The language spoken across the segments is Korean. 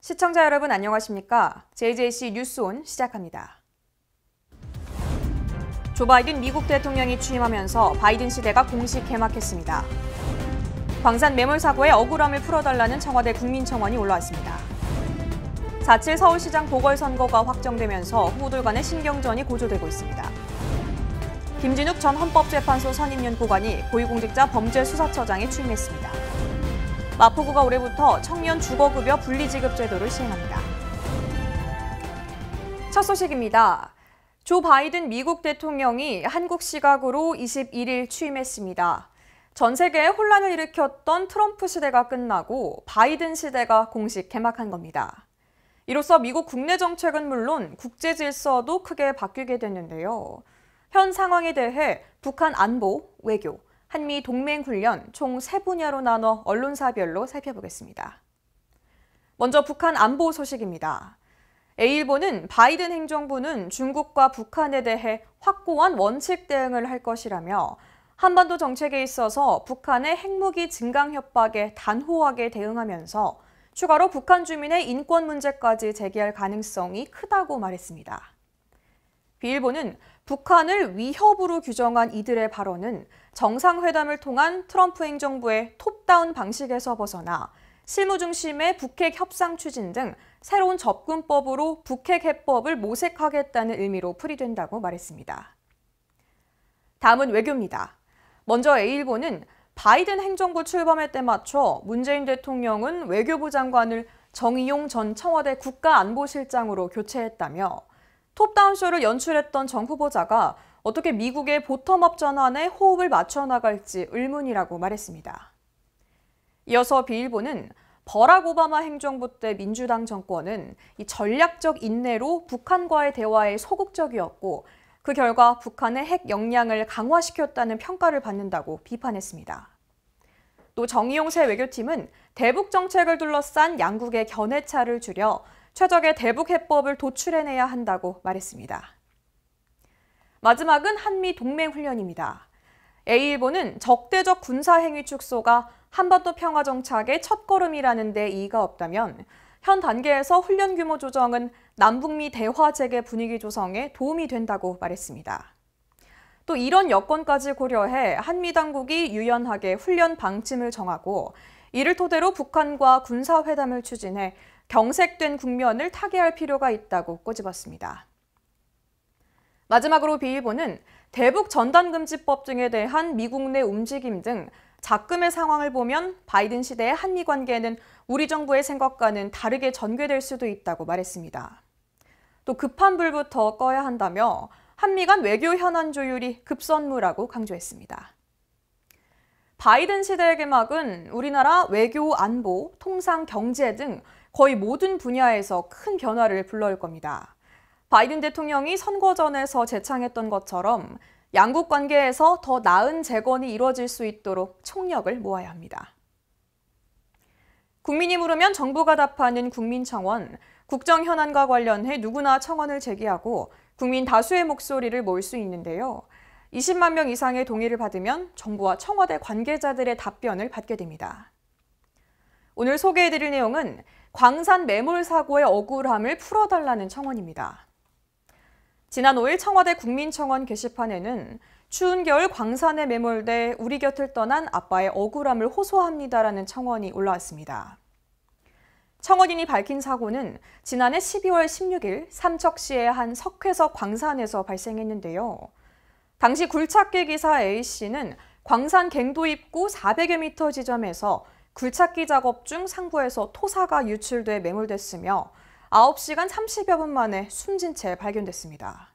시청자 여러분 안녕하십니까? JJC 뉴스온 시작합니다. 조 바이든 미국 대통령이 취임하면서 바이든 시대가 공식 개막했습니다. 광산 매몰 사고의 억울함을 풀어달라는 청와대 국민청원이 올라왔습니다. 4.7 서울시장 보궐선거가 확정되면서 후보들 간의 신경전이 고조되고 있습니다. 김진욱 전 헌법재판소 선임연구관이 고위공직자 범죄수사처장에 취임했습니다. 마포구가 올해부터 청년 주거급여 분리지급 제도를 시행합니다. 첫 소식입니다. 조 바이든 미국 대통령이 한국 시각으로 21일 취임했습니다. 전 세계에 혼란을 일으켰던 트럼프 시대가 끝나고 바이든 시대가 공식 개막한 겁니다. 이로써 미국 국내 정책은 물론 국제 질서도 크게 바뀌게 됐는데요. 현 상황에 대해 북한 안보, 외교, 한미 동맹 훈련 총 3분야로 나눠 언론사별로 살펴보겠습니다. 먼저 북한 안보 소식입니다. A일보는 바이든 행정부는 중국과 북한에 대해 확고한 원칙 대응을 할 것이라며 한반도 정책에 있어서 북한의 핵무기 증강 협박에 단호하게 대응하면서 추가로 북한 주민의 인권 문제까지 제기할 가능성이 크다고 말했습니다. B일보는 북한을 위협으로 규정한 이들의 발언은 정상회담을 통한 트럼프 행정부의 톱다운 방식에서 벗어나 실무 중심의 북핵 협상 추진 등 새로운 접근법으로 북핵 해법을 모색하겠다는 의미로 풀이된다고 말했습니다. 다음은 외교입니다. 먼저 A일보는 바이든 행정부 출범에 때 맞춰 문재인 대통령은 외교부 장관을 정의용 전 청와대 국가안보실장으로 교체했다며 톱다운 쇼를 연출했던 정 후보자가 어떻게 미국의 보텀업 전환에 호흡을 맞춰 나갈지 의문이라고 말했습니다. 이어서 B일보는 버락 오바마 행정부 때 민주당 정권은 이 전략적 인내로 북한과의 대화에 소극적이었고 그 결과 북한의 핵 역량을 강화시켰다는 평가를 받는다고 비판했습니다. 또 정의용 새 외교팀은 대북 정책을 둘러싼 양국의 견해차를 줄여 최적의 대북 해법을 도출해내야 한다고 말했습니다. 마지막은 한미 동맹 훈련입니다. A일보는 적대적 군사행위 축소가 한반도 평화 정착의 첫걸음이라는 데 이의가 없다면 현 단계에서 훈련 규모 조정은 남북미 대화 재개 분위기 조성에 도움이 된다고 말했습니다. 또 이런 여건까지 고려해 한미 당국이 유연하게 훈련 방침을 정하고 이를 토대로 북한과 군사회담을 추진해 경색된 국면을 타개할 필요가 있다고 꼬집었습니다. 마지막으로 B일보는 대북 전단금지법 등에 대한 미국 내 움직임 등 작금의 상황을 보면 바이든 시대의 한미 관계는 우리 정부의 생각과는 다르게 전개될 수도 있다고 말했습니다. 또 급한 불부터 꺼야 한다며 한미 간 외교 현안 조율이 급선무라고 강조했습니다. 바이든 시대의 개막은 우리나라 외교, 안보, 통상, 경제 등 거의 모든 분야에서 큰 변화를 불러올 겁니다. 바이든 대통령이 선거전에서 제창했던 것처럼 양국 관계에서 더 나은 재건이 이루어질 수 있도록 총력을 모아야 합니다. 국민이 물으면 정부가 답하는 국민청원, 국정 현안과 관련해 누구나 청원을 제기하고 국민 다수의 목소리를 모을 수 있는데요. 20만 명 이상의 동의를 받으면 정부와 청와대 관계자들의 답변을 받게 됩니다. 오늘 소개해드릴 내용은 광산 매몰 사고의 억울함을 풀어달라는 청원입니다. 지난 5일 청와대 국민청원 게시판에는 추운 겨울 광산에 매몰돼 우리 곁을 떠난 아빠의 억울함을 호소합니다라는 청원이 올라왔습니다. 청원인이 밝힌 사고는 지난해 12월 16일 삼척시의 한 석회석 광산에서 발생했는데요. 당시 굴착기 기사 A씨는 광산 갱도 입구 400여 미터 지점에서 굴착기 작업 중 상부에서 토사가 유출돼 매몰됐으며 9시간 30여 분 만에 숨진 채 발견됐습니다.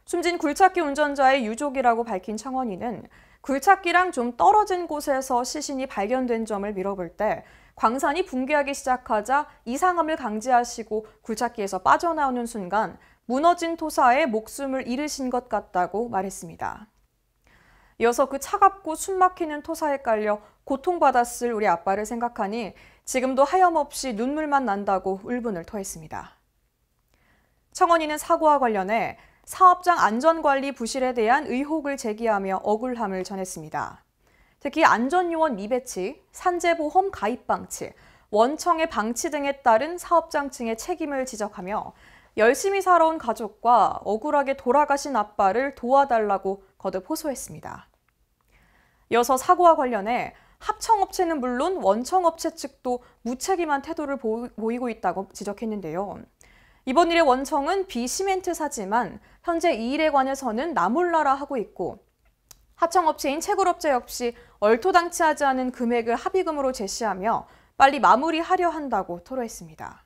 숨진 굴착기 운전자의 유족이라고 밝힌 청원인은 굴착기랑 좀 떨어진 곳에서 시신이 발견된 점을 미뤄볼 때 광산이 붕괴하기 시작하자 이상함을 감지하시고 굴착기에서 빠져나오는 순간 무너진 토사에 목숨을 잃으신 것 같다고 말했습니다. 이어서 그 차갑고 숨막히는 토사에 깔려 고통받았을 우리 아빠를 생각하니 지금도 하염없이 눈물만 난다고 울분을 토했습니다. 청원인은 사고와 관련해 사업장 안전관리 부실에 대한 의혹을 제기하며 억울함을 전했습니다. 특히 안전요원 미배치, 산재보험 가입 방치, 원청의 방치 등에 따른 사업장 층의 책임을 지적하며 열심히 살아온 가족과 억울하게 돌아가신 아빠를 도와달라고 거듭 호소했습니다. 이어서 사고와 관련해 합청업체는 물론 원청업체 측도 무책임한 태도를 보이고 있다고 지적했는데요. 이번 일의 원청은 비시멘트사지만 현재 이 일에 관해서는 나몰라라 하고 있고 하청업체인 채굴업체 역시 얼토당치하지 않은 금액을 합의금으로 제시하며 빨리 마무리하려 한다고 토로했습니다.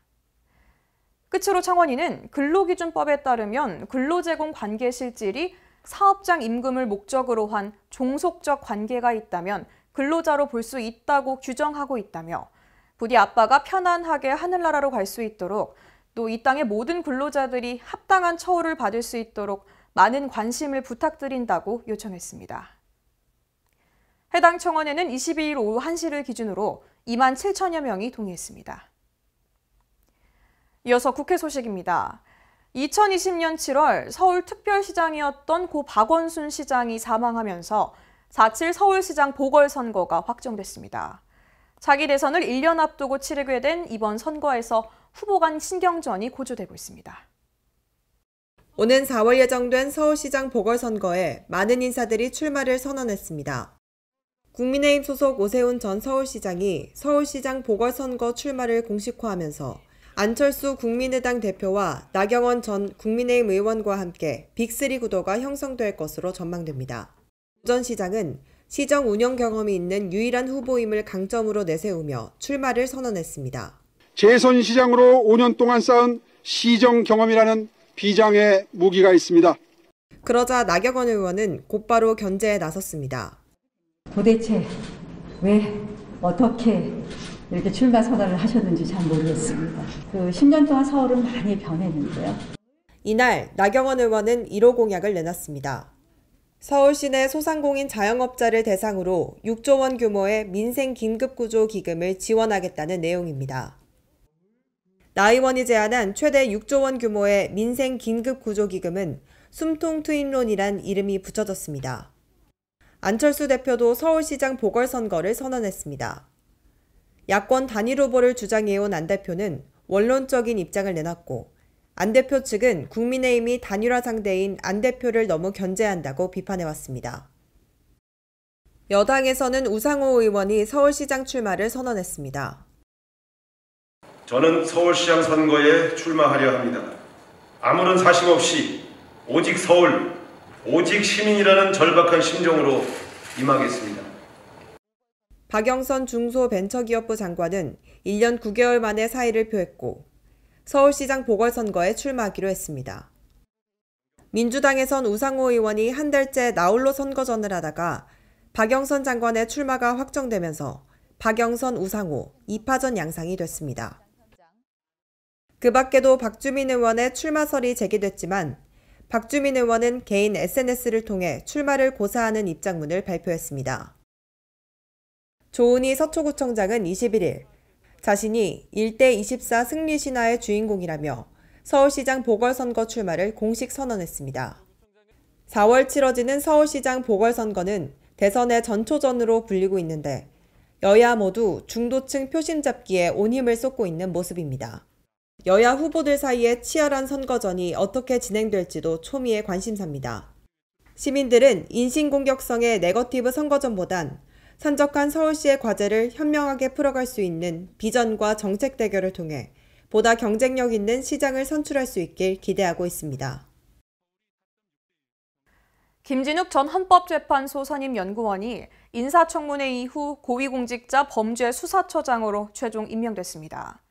끝으로 창원이는 근로기준법에 따르면 근로제공 관계 실질이 사업장 임금을 목적으로 한 종속적 관계가 있다면 근로자로 볼 수 있다고 규정하고 있다며 부디 아빠가 편안하게 하늘나라로 갈 수 있도록 또 이 땅의 모든 근로자들이 합당한 처우를 받을 수 있도록 많은 관심을 부탁드린다고 요청했습니다. 해당 청원에는 22일 오후 1시를 기준으로 2만 7천여 명이 동의했습니다. 이어서 국회 소식입니다. 2020년 7월 서울특별시장이었던 고 박원순 시장이 사망하면서 4.7 서울시장 보궐선거가 확정됐습니다. 차기 대선을 1년 앞두고 치르게 된 이번 선거에서 후보 간 신경전이 고조되고 있습니다. 오는 4월 예정된 서울시장 보궐선거에 많은 인사들이 출마를 선언했습니다. 국민의힘 소속 오세훈 전 서울시장이 서울시장 보궐선거 출마를 공식화하면서 안철수 국민의당 대표와 나경원 전 국민의힘 의원과 함께 빅3 구도가 형성될 것으로 전망됩니다. 오 전 시장은 시정 운영 경험이 있는 유일한 후보임을 강점으로 내세우며 출마를 선언했습니다. 재선 시장으로 5년 동안 쌓은 시정 경험이라는 비장의 무기가 있습니다. 그러자 나경원 의원은 곧바로 견제에 나섰습니다. 도대체 왜 어떻게 이렇게 출마 선언을 하셨는지 잘 모르겠습니다. 10년 동안 서울은 많이 변했는데요. 이날 나경원 의원은 1호 공약을 내놨습니다. 서울 시내 소상공인 자영업자를 대상으로 6조 원 규모의 민생 긴급구조 기금을 지원하겠다는 내용입니다. 나 의원이 제안한 최대 6조 원 규모의 민생 긴급구조 기금은 숨통 트윈론이란 이름이 붙여졌습니다. 안철수 대표도 서울시장 보궐선거를 선언했습니다. 야권 단일 후보를 주장해온 안 대표는 원론적인 입장을 내놨고 안 대표 측은 국민의힘이 단일화 상대인 안 대표를 너무 견제한다고 비판해왔습니다. 여당에서는 우상호 의원이 서울시장 출마를 선언했습니다. 저는 서울시장 선거에 출마하려 합니다. 아무런 사심 없이 오직 서울, 오직 시민이라는 절박한 심정으로 임하겠습니다. 박영선 중소벤처기업부 장관은 1년 9개월 만에 사의를 표했고 서울시장 보궐선거에 출마하기로 했습니다. 민주당에선 우상호 의원이 한 달째 나홀로 선거전을 하다가 박영선 장관의 출마가 확정되면서 박영선, 우상호, 2파전 양상이 됐습니다. 그 밖에도 박주민 의원의 출마설이 제기됐지만 박주민 의원은 개인 SNS를 통해 출마를 고사하는 입장문을 발표했습니다. 조은희 서초구청장은 21일 자신이 1대24 승리 신화의 주인공이라며 서울시장 보궐선거 출마를 공식 선언했습니다. 4월 치러지는 서울시장 보궐선거는 대선의 전초전으로 불리고 있는데 여야 모두 중도층 표심 잡기에 온 힘을 쏟고 있는 모습입니다. 여야 후보들 사이의 치열한 선거전이 어떻게 진행될지도 초미의 관심사입니다. 시민들은 인신공격성의 네거티브 선거전보단 산적한 서울시의 과제를 현명하게 풀어갈 수 있는 비전과 정책 대결을 통해 보다 경쟁력 있는 시장을 선출할 수 있길 기대하고 있습니다. 김진욱 전 헌법재판소 선임 연구원이 인사청문회 이후 고위공직자 범죄수사처장으로 최종 임명됐습니다.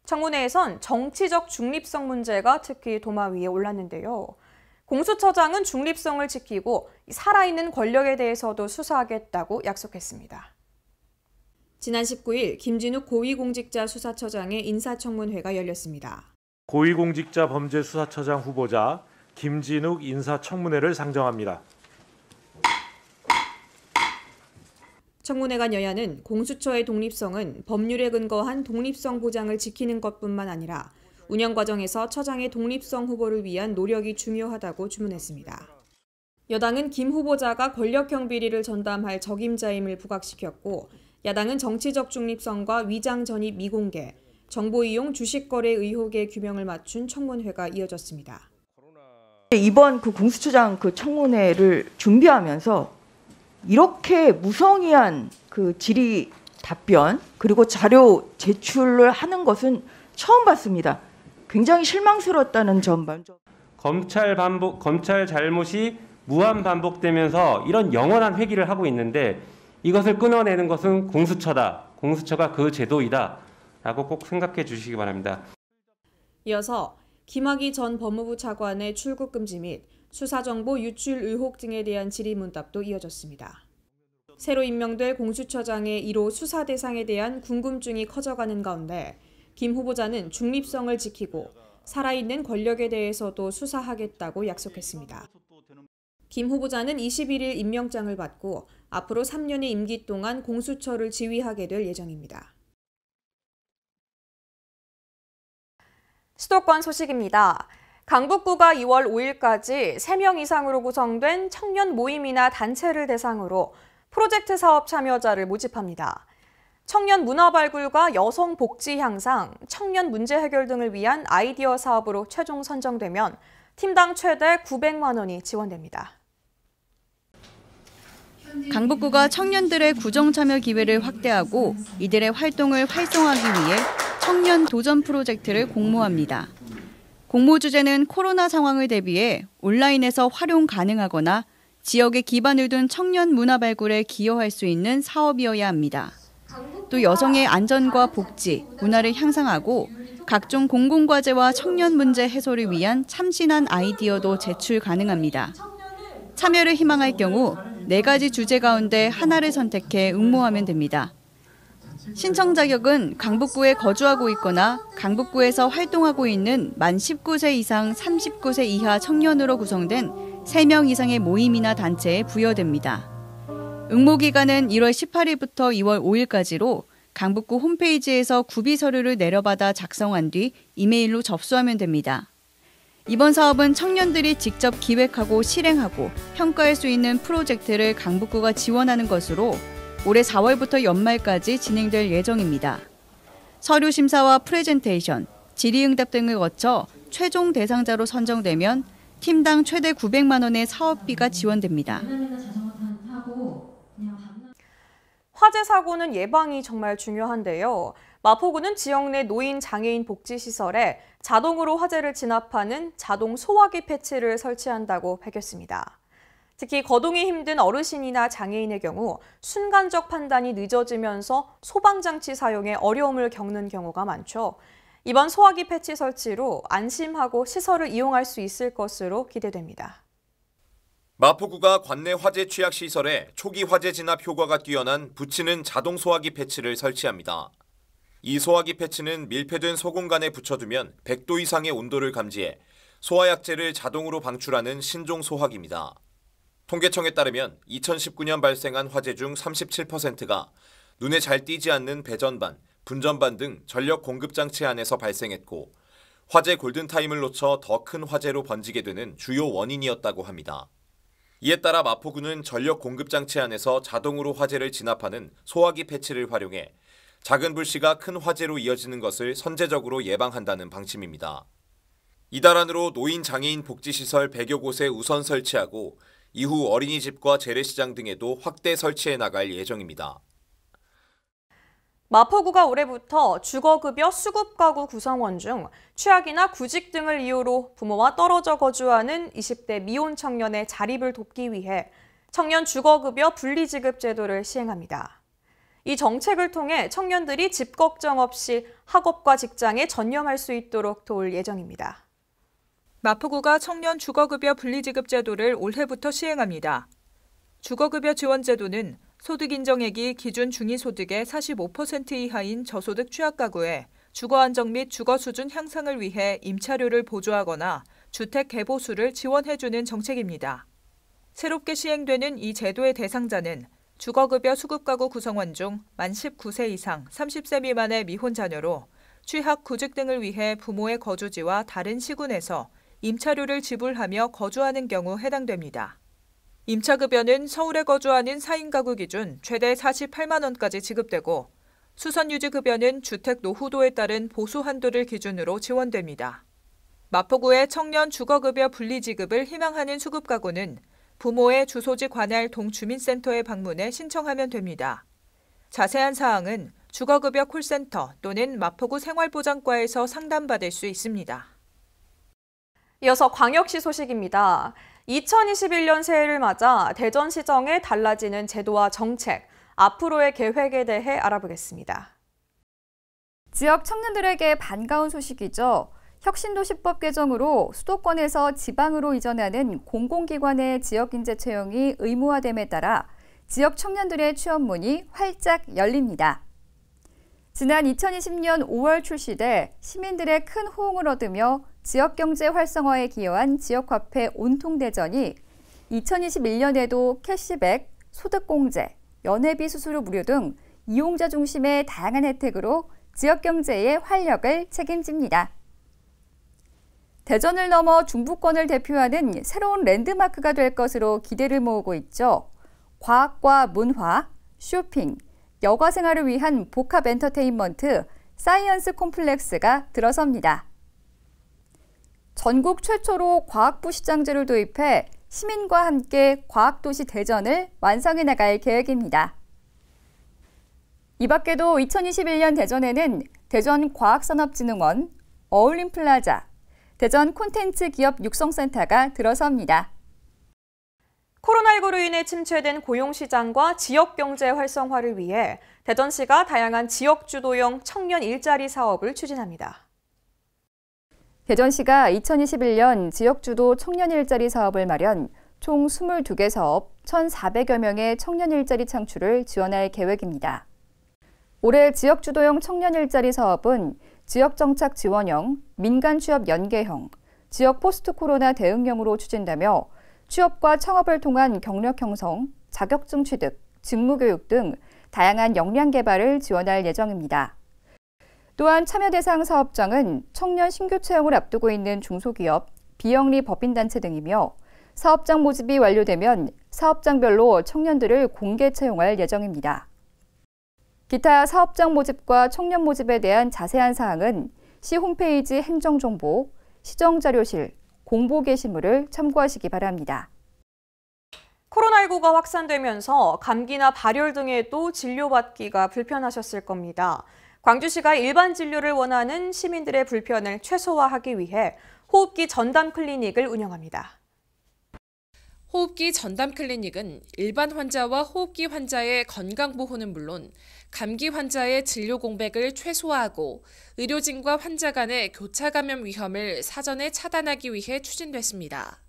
청문회에선 정치적 중립성 문제가 특히 도마 위에 올랐는데요. 공수처장은 중립성을 지키고 살아있는 권력에 대해서도 수사하겠다고 약속했습니다. 지난 19일 김진욱 고위공직자 수사처장의 인사청문회가 열렸습니다. 고위공직자 범죄수사처장 후보자 김진욱 인사청문회를 상정합니다. 청문회 간 여야는 공수처의 독립성은 법률에 근거한 독립성 보장을 지키는 것뿐만 아니라 운영 과정에서 처장의 독립성 후보를 위한 노력이 중요하다고 주문했습니다. 여당은 김 후보자가 권력형 비리를 전담할 적임자임을 부각시켰고 야당은 정치적 중립성과 위장 전입 미공개, 정보 이용 주식 거래 의혹의 규명을 맞춘 청문회가 이어졌습니다. 이번 공수처장 청문회를 준비하면서 이렇게 무성의한 질의 답변 그리고 자료 제출을 하는 것은 처음 봤습니다. 굉장히 실망스러웠다는 점 먼저. 검찰 잘못이 무한 반복되면서 이런 영원한 회귀를 하고 있는데 이것을 끊어내는 것은 공수처다. 공수처가 그 제도이다. 라고 꼭 생각해 주시기 바랍니다. 이어서 김학의 전 법무부 차관의 출국 금지 및 수사정보 유출 의혹 등에 대한 질의문답도 이어졌습니다. 새로 임명될 공수처장의 1호 수사 대상에 대한 궁금증이 커져가는 가운데 김 후보자는 중립성을 지키고 살아있는 권력에 대해서도 수사하겠다고 약속했습니다. 김 후보자는 21일 임명장을 받고 앞으로 3년의 임기 동안 공수처를 지휘하게 될 예정입니다. 수도권 소식입니다. 강북구가 2월 5일까지 3명 이상으로 구성된 청년 모임이나 단체를 대상으로 프로젝트 사업 참여자를 모집합니다. 청년 문화 발굴과 여성 복지 향상, 청년 문제 해결 등을 위한 아이디어 사업으로 최종 선정되면 팀당 최대 900만 원이 지원됩니다. 강북구가 청년들의 구정 참여 기회를 확대하고 이들의 활동을 활성화하기 위해 청년 도전 프로젝트를 공모합니다. 공모 주제는 코로나 상황을 대비해 온라인에서 활용 가능하거나 지역에 기반을 둔 청년 문화 발굴에 기여할 수 있는 사업이어야 합니다. 또 여성의 안전과 복지, 문화를 향상하고 각종 공공과제와 청년 문제 해소를 위한 참신한 아이디어도 제출 가능합니다. 참여를 희망할 경우 4가지 주제 가운데 하나를 선택해 응모하면 됩니다. 신청 자격은 강북구에 거주하고 있거나 강북구에서 활동하고 있는 만 19세 이상 39세 이하 청년으로 구성된 3명 이상의 모임이나 단체에 부여됩니다. 응모 기간은 1월 18일부터 2월 5일까지로 강북구 홈페이지에서 구비 서류를 내려받아 작성한 뒤 이메일로 접수하면 됩니다. 이번 사업은 청년들이 직접 기획하고 실행하고 평가할 수 있는 프로젝트를 강북구가 지원하는 것으로 올해 4월부터 연말까지 진행될 예정입니다. 서류 심사와 프레젠테이션, 질의응답 등을 거쳐 최종 대상자로 선정되면 팀당 최대 900만 원의 사업비가 지원됩니다. 화재 사고는 예방이 정말 중요한데요. 마포구는 지역 내 노인 장애인 복지시설에 자동으로 화재를 진압하는 자동 소화기 패치를 설치한다고 밝혔습니다. 특히 거동이 힘든 어르신이나 장애인의 경우 순간적 판단이 늦어지면서 소방장치 사용에 어려움을 겪는 경우가 많죠. 이번 소화기 패치 설치로 안심하고 시설을 이용할 수 있을 것으로 기대됩니다. 마포구가 관내 화재 취약 시설에 초기 화재 진압 효과가 뛰어난 붙이는 자동 소화기 패치를 설치합니다. 이 소화기 패치는 밀폐된 소공간에 붙여두면 100도 이상의 온도를 감지해 소화약재를 자동으로 방출하는 신종 소화기입니다. 통계청에 따르면 2019년 발생한 화재 중 37%가 눈에 잘 띄지 않는 배전반, 분전반 등 전력 공급 장치 안에서 발생했고 화재 골든타임을 놓쳐 더 큰 화재로 번지게 되는 주요 원인이었다고 합니다. 이에 따라 마포구는 전력 공급 장치 안에서 자동으로 화재를 진압하는 소화기 패치를 활용해 작은 불씨가 큰 화재로 이어지는 것을 선제적으로 예방한다는 방침입니다. 이달 안으로 노인 장애인 복지시설 100여 곳에 우선 설치하고 이후 어린이집과 재래시장 등에도 확대 설치해 나갈 예정입니다. 마포구가 올해부터 주거급여 수급가구 구성원 중 취학이나 구직 등을 이유로 부모와 떨어져 거주하는 20대 미혼 청년의 자립을 돕기 위해 청년 주거급여 분리지급 제도를 시행합니다. 이 정책을 통해 청년들이 집 걱정 없이 학업과 직장에 전념할 수 있도록 도울 예정입니다. 마포구가 청년 주거급여 분리지급 제도를 올해부터 시행합니다. 주거급여 지원제도는 소득 인정액이 기준 중위소득의 45% 이하인 저소득 취약가구에 주거 안정 및 주거 수준 향상을 위해 임차료를 보조하거나 주택 개보수를 지원해주는 정책입니다. 새롭게 시행되는 이 제도의 대상자는 주거급여 수급가구 구성원 중 만 19세 이상 30세 미만의 미혼 자녀로 취학, 구직 등을 위해 부모의 거주지와 다른 시군에서 임차료를 지불하며 거주하는 경우 해당됩니다. 임차급여는 서울에 거주하는 4인 가구 기준 최대 48만 원까지 지급되고 수선유지급여는 주택 노후도에 따른 보수 한도를 기준으로 지원됩니다. 마포구의 청년 주거급여 분리지급을 희망하는 수급가구는 부모의 주소지 관할 동주민센터에 방문해 신청하면 됩니다. 자세한 사항은 주거급여 콜센터 또는 마포구 생활보장과에서 상담받을 수 있습니다. 이어서 광역시 소식입니다. 2021년 새해를 맞아 대전시정에 달라지는 제도와 정책, 앞으로의 계획에 대해 알아보겠습니다. 지역 청년들에게 반가운 소식이죠. 혁신도시법 개정으로 수도권에서 지방으로 이전하는 공공기관의 지역인재 채용이 의무화됨에 따라 지역 청년들의 취업문이 활짝 열립니다. 지난 2020년 5월 출시돼 시민들의 큰 호응을 얻으며 지역경제 활성화에 기여한 지역화폐 온통대전이 2021년에도 캐시백, 소득공제, 연회비 수수료 무료 등 이용자 중심의 다양한 혜택으로 지역경제의 활력을 책임집니다. 대전을 넘어 중부권을 대표하는 새로운 랜드마크가 될 것으로 기대를 모으고 있죠. 과학과 문화, 쇼핑, 여가 생활을 위한 복합 엔터테인먼트 사이언스 콤플렉스가 들어섭니다. 전국 최초로 과학부 시장제를 도입해 시민과 함께 과학도시 대전을 완성해 나갈 계획입니다. 이 밖에도 2021년 대전에는 대전과학산업진흥원, 어울림플라자, 대전 콘텐츠 기업 육성센터가 들어섭니다. 코로나19로 인해 침체된 고용시장과 지역경제 활성화를 위해 대전시가 다양한 지역주도형 청년 일자리 사업을 추진합니다. 대전시가 2021년 지역주도 청년 일자리 사업을 마련, 총 22개 사업 1,400여 명의 청년 일자리 창출을 지원할 계획입니다. 올해 지역주도형 청년 일자리 사업은 지역정착 지원형, 민간취업 연계형, 지역 포스트 코로나 대응형으로 추진되며 취업과 창업을 통한 경력 형성, 자격증 취득, 직무교육 등 다양한 역량 개발을 지원할 예정입니다. 또한 참여 대상 사업장은 청년 신규 채용을 앞두고 있는 중소기업, 비영리 법인단체 등이며 사업장 모집이 완료되면 사업장별로 청년들을 공개 채용할 예정입니다. 기타 사업장 모집과 청년 모집에 대한 자세한 사항은 시 홈페이지 행정정보, 시정자료실, 공보 게시물을 참고하시기 바랍니다. 코로나19가 확산되면서 감기나 발열 등에도 진료받기가 불편하셨을 겁니다. 광주시가 일반 진료를 원하는 시민들의 불편을 최소화하기 위해 호흡기 전담 클리닉을 운영합니다. 호흡기 전담 클리닉은 일반 환자와 호흡기 환자의 건강보호는 물론 감기 환자의 진료 공백을 최소화하고 의료진과 환자 간의 교차 감염 위험을 사전에 차단하기 위해 추진됐습니다.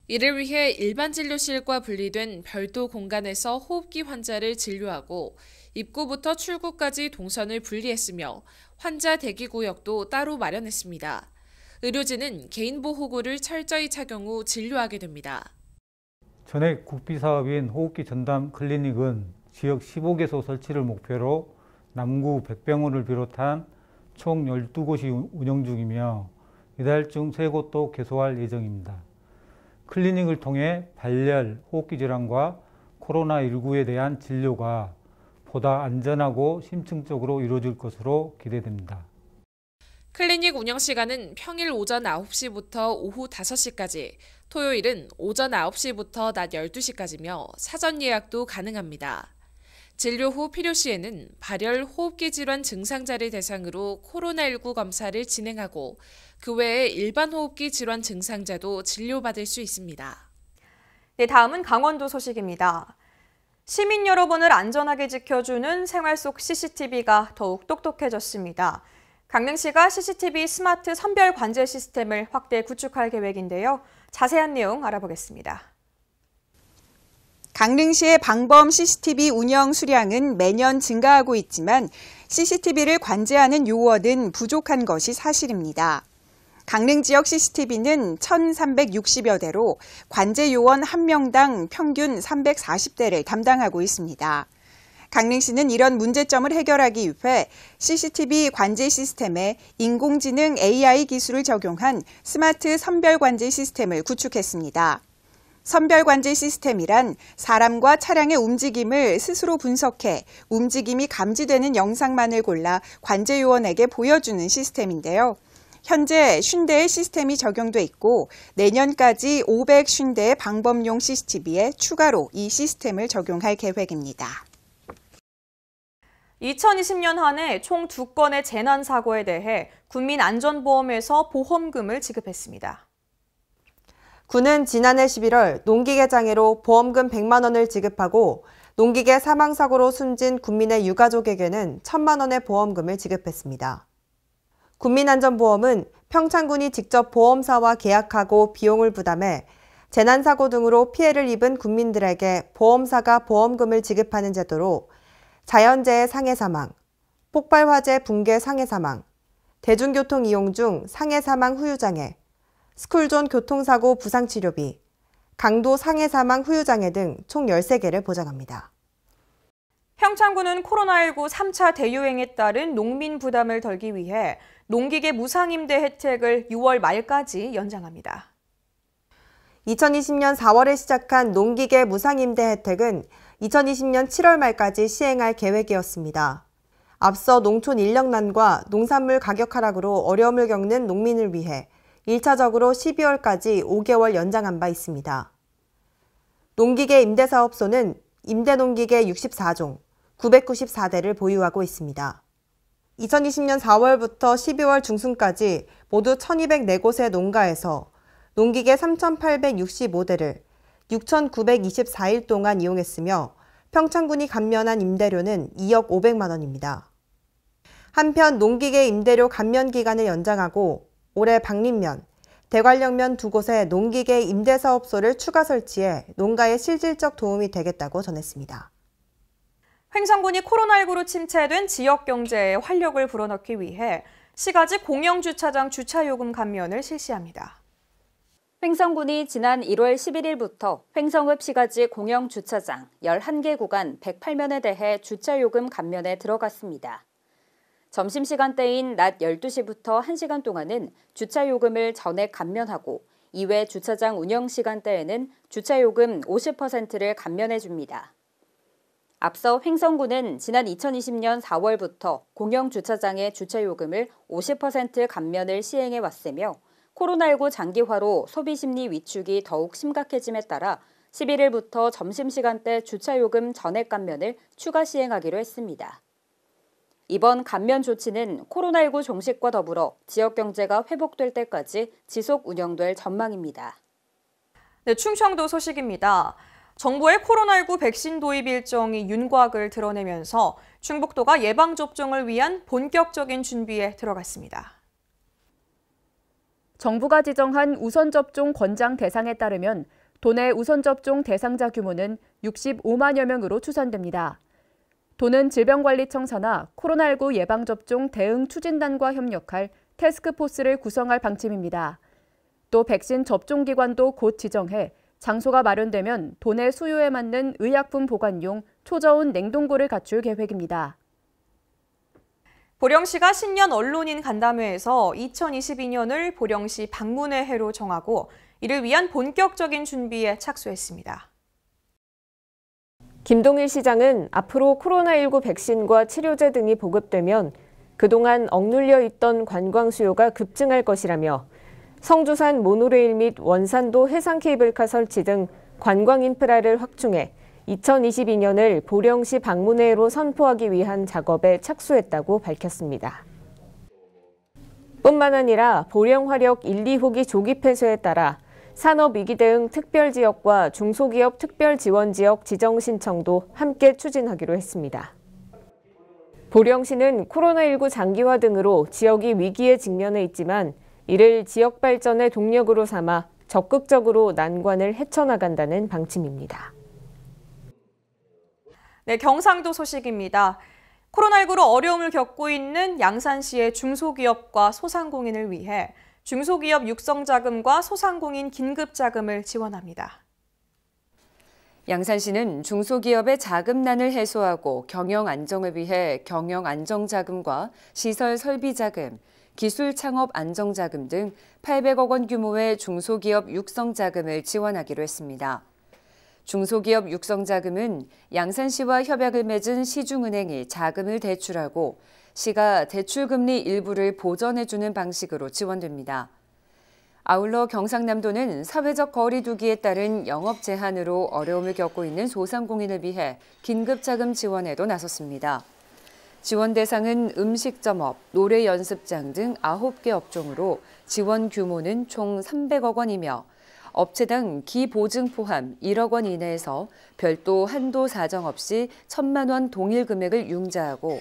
이를 위해 일반 진료실과 분리된 별도 공간에서 호흡기 환자를 진료하고 입구부터 출구까지 동선을 분리했으며 환자 대기구역도 따로 마련했습니다. 의료진은 개인보호구를 철저히 착용 후 진료하게 됩니다. 전액 국비사업인 호흡기 전담 클리닉은 지역 15개소 설치를 목표로 남구 백병원을 비롯한 총 12곳이 운영 중이며 이달 중 3곳도 개소할 예정입니다. 클리닉을 통해 발열, 호흡기 질환과 코로나19에 대한 진료가 보다 안전하고 심층적으로 이루어질 것으로 기대됩니다. 클리닉 운영 시간은 평일 오전 9시부터 오후 5시까지, 토요일은 오전 9시부터 낮 12시까지며 사전 예약도 가능합니다. 진료 후 필요 시에는 발열, 호흡기 질환 증상자를 대상으로 코로나19 검사를 진행하고 그 외에 일반 호흡기 질환 증상자도 진료받을 수 있습니다. 네, 다음은 강원도 소식입니다. 시민 여러분을 안전하게 지켜주는 생활 속 CCTV가 더욱 똑똑해졌습니다. 강릉시가 CCTV 스마트 선별 관제 시스템을 확대 구축할 계획인데요. 자세한 내용 알아보겠습니다. 강릉시의 방범 CCTV 운영 수량은 매년 증가하고 있지만 CCTV를 관제하는 요원은 부족한 것이 사실입니다. 강릉 지역 CCTV는 1,360여 대로 관제 요원 1명당 평균 340대를 담당하고 있습니다. 강릉시는 이런 문제점을 해결하기 위해 CCTV 관제 시스템에 인공지능 AI 기술을 적용한 스마트 선별 관제 시스템을 구축했습니다. 선별관제 시스템이란 사람과 차량의 움직임을 스스로 분석해 움직임이 감지되는 영상만을 골라 관제 요원에게 보여주는 시스템인데요. 현재 50대의 시스템이 적용돼 있고 내년까지 550대의 방범용 CCTV에 추가로 이 시스템을 적용할 계획입니다. 2020년 한 해 총 2건의 재난사고에 대해 국민안전보험에서 보험금을 지급했습니다. 군은 지난해 11월 농기계 장애로 보험금 100만 원을 지급하고 농기계 사망사고로 숨진 국민의 유가족에게는 1,000만 원의 보험금을 지급했습니다. 국민안전보험은 평창군이 직접 보험사와 계약하고 비용을 부담해 재난사고 등으로 피해를 입은 국민들에게 보험사가 보험금을 지급하는 제도로 자연재해 상해사망, 폭발화재 붕괴 상해사망, 대중교통 이용 중 상해사망 후유장애, 스쿨존 교통사고 부상치료비, 강도 상해사망 후유장애 등 총 13개를 보장합니다. 평창군은 코로나19 3차 대유행에 따른 농민 부담을 덜기 위해 농기계 무상임대 혜택을 6월 말까지 연장합니다. 2020년 4월에 시작한 농기계 무상임대 혜택은 2020년 7월 말까지 시행할 계획이었습니다. 앞서 농촌 인력난과 농산물 가격 하락으로 어려움을 겪는 농민을 위해 1차적으로 12월까지 5개월 연장한 바 있습니다. 농기계 임대사업소는 임대농기계 64종, 994대를 보유하고 있습니다. 2020년 4월부터 12월 중순까지 모두 1,204곳의 농가에서 농기계 3,865대를 6,924일 동안 이용했으며 평창군이 감면한 임대료는 2억 500만 원입니다. 한편 농기계 임대료 감면 기간을 연장하고 올해 박림면, 대관령면 2곳에 농기계 임대사업소를 추가 설치해 농가에 실질적 도움이 되겠다고 전했습니다. 횡성군이 코로나19로 침체된 지역 경제에 활력을 불어넣기 위해 시가지 공영주차장 주차요금 감면을 실시합니다. 횡성군이 지난 1월 11일부터 횡성읍 시가지 공영주차장 11개 구간 108면에 대해 주차요금 감면에 들어갔습니다. 점심시간대인 낮 12시부터 1시간 동안은 주차요금을 전액 감면하고 이외 주차장 운영시간대에는 주차요금 50%를 감면해줍니다. 앞서 횡성군은 지난 2020년 4월부터 공영주차장의 주차요금을 50% 감면을 시행해왔으며 코로나19 장기화로 소비심리 위축이 더욱 심각해짐에 따라 11일부터 점심시간대 주차요금 전액 감면을 추가 시행하기로 했습니다. 이번 감면 조치는 코로나19 종식과 더불어 지역 경제가 회복될 때까지 지속 운영될 전망입니다. 네, 충청도 소식입니다. 정부의 코로나19 백신 도입 일정이 윤곽을 드러내면서 충북도가 예방접종을 위한 본격적인 준비에 들어갔습니다. 정부가 지정한 우선접종 권장 대상에 따르면 도내 우선접종 대상자 규모는 65만여 명으로 추산됩니다. 도는 질병관리청사나 코로나19 예방접종 대응 추진단과 협력할 태스크포스를 구성할 방침입니다. 또 백신 접종기관도 곧 지정해 장소가 마련되면 도내 수요에 맞는 의약품 보관용 초저온 냉동고를 갖출 계획입니다. 보령시가 신년 언론인 간담회에서 2022년을 보령시 방문의 해로 정하고 이를 위한 본격적인 준비에 착수했습니다. 김동일 시장은 앞으로 코로나19 백신과 치료제 등이 보급되면 그동안 억눌려 있던 관광 수요가 급증할 것이라며 성주산 모노레일 및 원산도 해상 케이블카 설치 등 관광 인프라를 확충해 2022년을 보령시 방문해로 선포하기 위한 작업에 착수했다고 밝혔습니다. 뿐만 아니라 보령 화력 1, 2호기 조기 폐쇄에 따라 산업위기 대응 특별지역과 중소기업 특별지원지역 지정 신청도 함께 추진하기로 했습니다. 보령시는 코로나19 장기화 등으로 지역이 위기에 직면해 있지만 이를 지역 발전의 동력으로 삼아 적극적으로 난관을 헤쳐나간다는 방침입니다. 네, 경상도 소식입니다. 코로나19로 어려움을 겪고 있는 양산시의 중소기업과 소상공인을 위해 중소기업 육성자금과 소상공인 긴급자금을 지원합니다. 양산시는 중소기업의 자금난을 해소하고 경영 안정을 위해 경영 안정자금과 시설 설비자금, 기술 창업 안정자금 등 800억 원 규모의 중소기업 육성자금을 지원하기로 했습니다. 중소기업 육성자금은 양산시와 협약을 맺은 시중은행이 자금을 대출하고 시가 대출금리 일부를 보전해주는 방식으로 지원됩니다. 아울러 경상남도는 사회적 거리 두기에 따른 영업 제한으로 어려움을 겪고 있는 소상공인을 위해 긴급자금 지원에도 나섰습니다. 지원 대상은 음식점업, 노래 연습장 등 9개 업종으로 지원 규모는 총 300억 원이며 업체당 기보증 포함 1억 원 이내에서 별도 한도 사정 없이 1,000만 원 동일 금액을 융자하고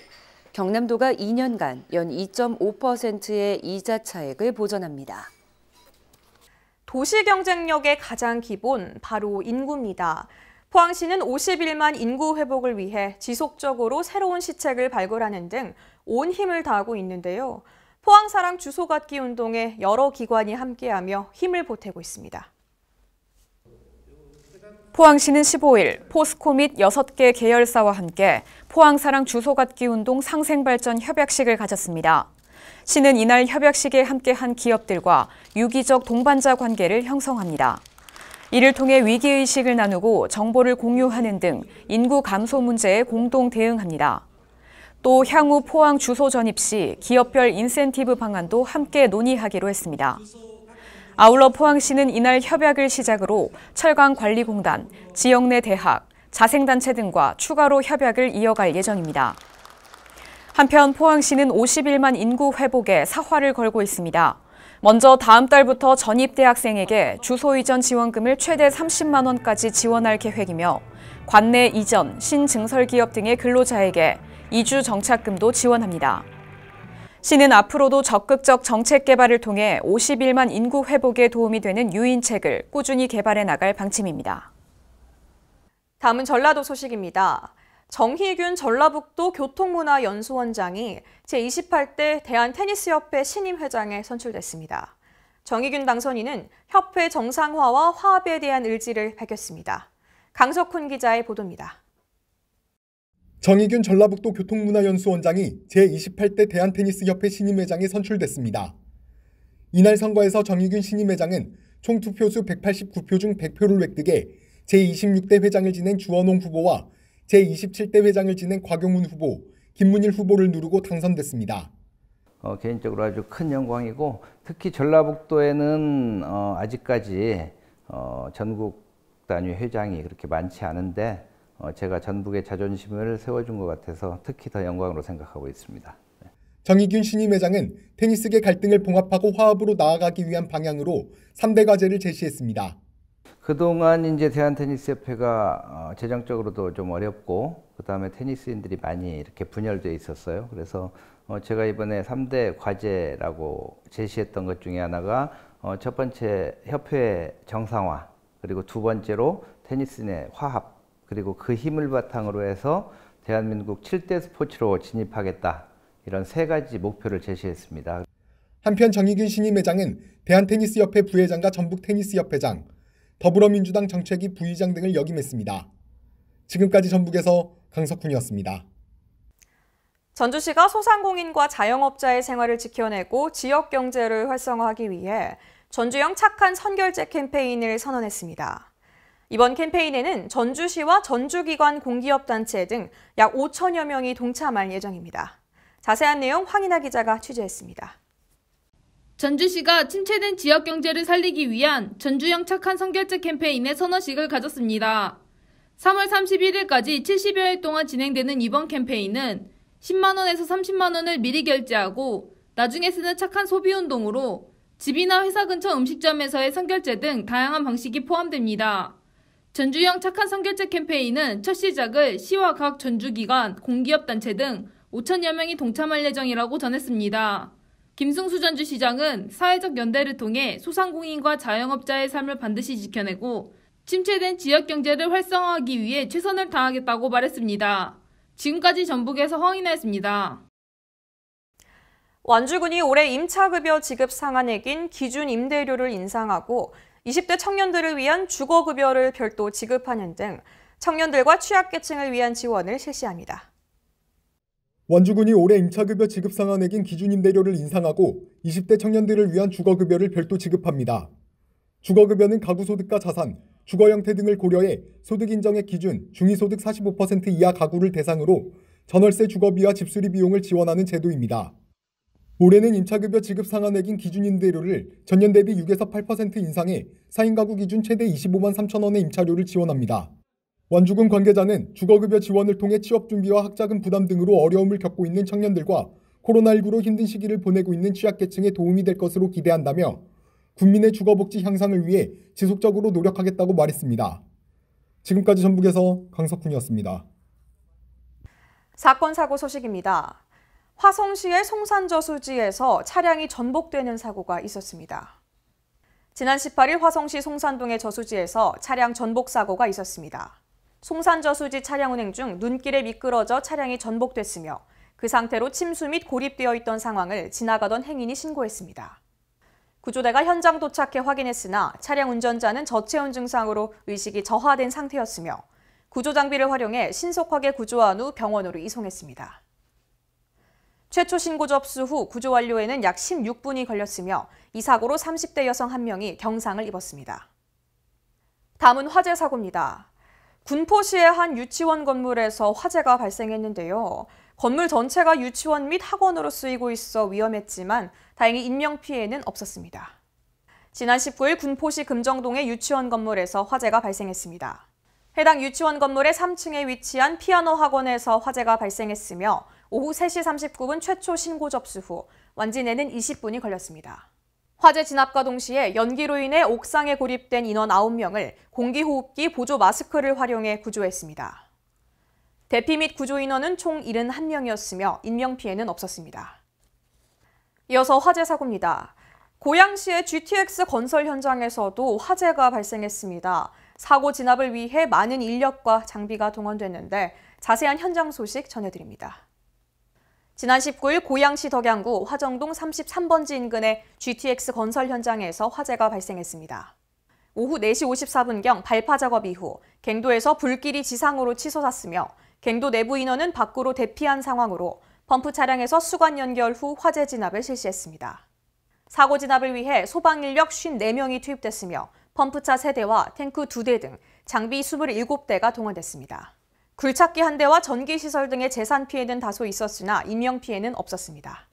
경남도가 2년간 연 2.5%의 이자 차액을 보전합니다. 도시 경쟁력의 가장 기본, 바로 인구입니다. 포항시는 51만 인구 회복을 위해 지속적으로 새로운 시책을 발굴하는 등 온 힘을 다하고 있는데요. 포항사랑 주소 갖기 운동에 여러 기관이 함께하며 힘을 보태고 있습니다. 포항시는 15일 포스코 및 6개 계열사와 함께 포항사랑 주소 갖기 운동 상생발전 협약식을 가졌습니다. 시는 이날 협약식에 함께한 기업들과 유기적 동반자 관계를 형성합니다. 이를 통해 위기의식을 나누고 정보를 공유하는 등 인구 감소 문제에 공동 대응합니다. 또 향후 포항 주소 전입 시 기업별 인센티브 방안도 함께 논의하기로 했습니다. 아울러 포항시는 이날 협약을 시작으로 철강관리공단, 지역 내 대학, 자생단체 등과 추가로 협약을 이어갈 예정입니다. 한편 포항시는 51만 인구 회복에 사활을 걸고 있습니다. 먼저 다음 달부터 전입대학생에게 주소 이전 지원금을 최대 30만 원까지 지원할 계획이며 관내 이전, 신증설기업 등의 근로자에게 이주 정착금도 지원합니다. 시는 앞으로도 적극적 정책 개발을 통해 51만 인구 회복에 도움이 되는 유인책을 꾸준히 개발해 나갈 방침입니다. 다음은 전라도 소식입니다. 정희균 전라북도 교통문화연수원장이 제28대 대한테니스협회 신임 회장에 선출됐습니다. 정희균 당선인은 협회 정상화와 화합에 대한 의지를 밝혔습니다. 강석훈 기자의 보도입니다. 정희균 전라북도 교통문화연수원장이 제28대 대한테니스협회 신임회장에 선출됐습니다. 이날 선거에서 정희균 신임회장은 총 투표수 189표 중 100표를 획득해 제26대 회장을 지낸 주원홍 후보와 제27대 회장을 지낸 곽용훈 후보, 김문일 후보를 누르고 당선됐습니다. 개인적으로 아주 큰 영광이고 특히 전라북도에는 아직까지 전국 단위 회장이 그렇게 많지 않은데 제가 전북의 자존심을 세워준 것 같아서 특히 더 영광으로 생각하고 있습니다. 정희균 신임회장은 테니스계 갈등을 봉합하고 화합으로 나아가기 위한 방향으로 3대 과제를 제시했습니다. 그동안 이제 대한테니스협회가 재정적으로도 좀 어렵고 그다음에 테니스인들이 많이 이렇게 분열돼 있었어요. 그래서 제가 이번에 3대 과제라고 제시했던 것 중에 하나가 첫 번째 협회 정상화, 그리고 두 번째로 테니스인의 화합, 그리고 그 힘을 바탕으로 해서 대한민국 7대 스포츠로 진입하겠다. 이런 세 가지 목표를 제시했습니다. 한편 정희균 신임회장은 대한테니스협회 부회장과 전북테니스협회장, 더불어민주당 정책위 부의장 등을 역임했습니다. 지금까지 전북에서 강석훈이었습니다. 전주시가 소상공인과 자영업자의 생활을 지켜내고 지역 경제를 활성화하기 위해 전주형 착한 선결제 캠페인을 선언했습니다. 이번 캠페인에는 전주시와 전주기관 공기업단체 등 약 5천여 명이 동참할 예정입니다. 자세한 내용 황인아 기자가 취재했습니다. 전주시가 침체된 지역 경제를 살리기 위한 전주형 착한 선결제 캠페인의 선언식을 가졌습니다. 3월 31일까지 70여일 동안 진행되는 이번 캠페인은 10만 원에서 30만 원을 미리 결제하고 나중에 쓰는 착한 소비운동으로 집이나 회사 근처 음식점에서의 선결제 등 다양한 방식이 포함됩니다. 전주형 착한 선결제 캠페인은 첫 시작을 시와 각 전주기관, 공기업단체 등 5천여 명이 동참할 예정이라고 전했습니다. 김승수 전주시장은 사회적 연대를 통해 소상공인과 자영업자의 삶을 반드시 지켜내고 침체된 지역 경제를 활성화하기 위해 최선을 다하겠다고 말했습니다. 지금까지 전북에서 황인아였습니다. 완주군이 올해 임차급여 지급 상한액인 기준 임대료를 인상하고 20대 청년들을 위한 주거급여를 별도 지급하는 등 청년들과 취약계층을 위한 지원을 실시합니다. 완주군이 올해 임차급여 지급 상한액인 기준임대료를 인상하고 20대 청년들을 위한 주거급여를 별도 지급합니다. 주거급여는 가구소득과 자산, 주거 형태 등을 고려해 소득인정액 기준 중위소득 45% 이하 가구를 대상으로 전월세 주거비와 집수리 비용을 지원하는 제도입니다. 올해는 임차급여 지급 상한액인 기준임대료를 전년 대비 6에서 8% 인상해 4인 가구 기준 최대 25만 3천 원의 임차료를 지원합니다. 완주군 관계자는 주거급여 지원을 통해 취업 준비와 학자금 부담 등으로 어려움을 겪고 있는 청년들과 코로나19로 힘든 시기를 보내고 있는 취약계층에 도움이 될 것으로 기대한다며 국민의 주거복지 향상을 위해 지속적으로 노력하겠다고 말했습니다. 지금까지 전북에서 강석훈이었습니다. 사건 사고 소식입니다. 화성시의 송산저수지에서 차량이 전복되는 사고가 있었습니다. 지난 18일 화성시 송산동의 저수지에서 차량 전복 사고가 있었습니다. 송산저수지 차량 운행 중 눈길에 미끄러져 차량이 전복됐으며 그 상태로 침수 및 고립되어 있던 상황을 지나가던 행인이 신고했습니다. 구조대가 현장 도착해 확인했으나 차량 운전자는 저체온 증상으로 의식이 저하된 상태였으며 구조장비를 활용해 신속하게 구조한 후 병원으로 이송했습니다. 최초 신고 접수 후 구조 완료에는 약 16분이 걸렸으며 이 사고로 30대 여성 1명이 경상을 입었습니다. 다음은 화재 사고입니다. 군포시의 한 유치원 건물에서 화재가 발생했는데요. 건물 전체가 유치원 및 학원으로 쓰이고 있어 위험했지만 다행히 인명피해는 없었습니다. 지난 19일 군포시 금정동의 유치원 건물에서 화재가 발생했습니다. 해당 유치원 건물의 3층에 위치한 피아노 학원에서 화재가 발생했으며 오후 3시 39분 최초 신고 접수 후 완진에는 20분이 걸렸습니다. 화재 진압과 동시에 연기로 인해 옥상에 고립된 인원 9명을 공기호흡기 보조 마스크를 활용해 구조했습니다. 대피 및 구조 인원은 총 71명이었으며 인명피해는 없었습니다. 이어서 화재 사고입니다. 고양시의 GTX 건설 현장에서도 화재가 발생했습니다. 사고 진압을 위해 많은 인력과 장비가 동원됐는데 자세한 현장 소식 전해드립니다. 지난 19일 고양시 덕양구 화정동 33번지 인근의 GTX 건설 현장에서 화재가 발생했습니다. 오후 4시 54분경 발파 작업 이후 갱도에서 불길이 지상으로 치솟았으며 갱도 내부 인원은 밖으로 대피한 상황으로 펌프 차량에서 수관 연결 후 화재 진압을 실시했습니다. 사고 진압을 위해 소방 인력 54명이 투입됐으며 펌프차 3대와 탱크 2대 등 장비 27대가 동원됐습니다. 굴착기 1대와 전기시설 등의 재산 피해는 다소 있었으나 인명피해는 없었습니다.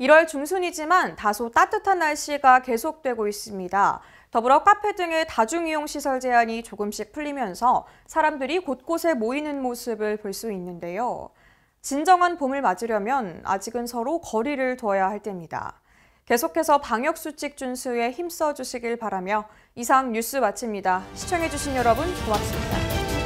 1월 중순이지만 다소 따뜻한 날씨가 계속되고 있습니다. 더불어 카페 등의 다중이용시설 제한이 조금씩 풀리면서 사람들이 곳곳에 모이는 모습을 볼 수 있는데요. 진정한 봄을 맞으려면 아직은 서로 거리를 둬야 할 때입니다. 계속해서 방역수칙 준수에 힘써 주시길 바라며 이상 뉴스 마칩니다. 시청해주신 여러분 고맙습니다.